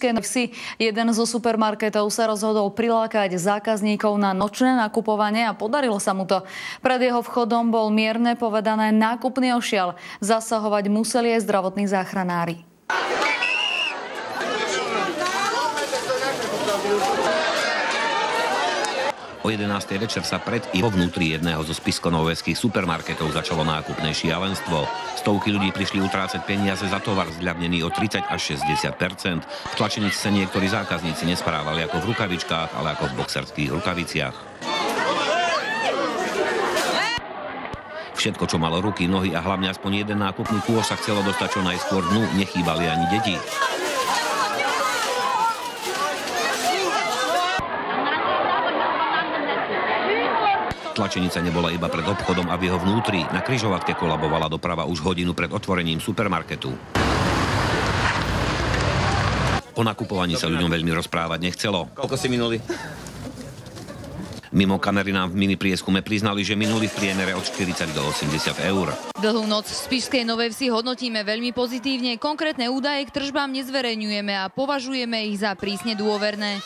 Spišskej Vsi jeden zo supermarketov sa rozhodol prilákať zákazníkov na nočné nakupovanie a podarilo sa mu to. Pred jeho vchodom bol mierne povedané nákupný ošial. Zasahovať museli aj zdravotní záchranári. O 11. večer sa pred i vo vnútri jedného zo spišsko-novojských supermarketov začalo nákupné šialenstvo. Stovky ľudí prišli utrácať peniaze za tovar zľavnený o 30 až 60%. V tlačenici sa niektorí zákazníci nesprávali ako v rukavičkách, ale ako v boxerských rukaviciach. Všetko, čo malo ruky, nohy a hlavne aspoň jeden nákupný kôš sa chcelo dostať čo najskôr dnu, nechýbali ani deti. Tlačenica nebola iba pred obchodom a v jeho vnútri. Na križovatke kolabovala doprava už hodinu pred otvorením supermarketu. O nakupovaní sa ľuďom veľmi rozprávať nechcelo. Koľko si minuli? Mimo kamery nám v mini prieskume priznali, že minuli v priemere od 40 do 80 eur. Dlhú noc v Spišskej Novej Vsi hodnotíme veľmi pozitívne. Konkrétne údaje k tržbám nezverejňujeme a považujeme ich za prísne dôverné.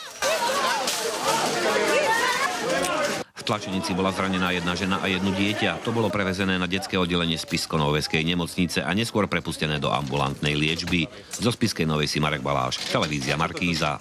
V tlačenici bola zranená jedna žena a jedno dieťa. To bolo prevezené na detské oddelenie Spišsko-Novejskej nemocnice a neskôr prepustené do ambulantnej liečby. Zo Spišskej Novej Vsi Marek Baláš, televízia Markíza.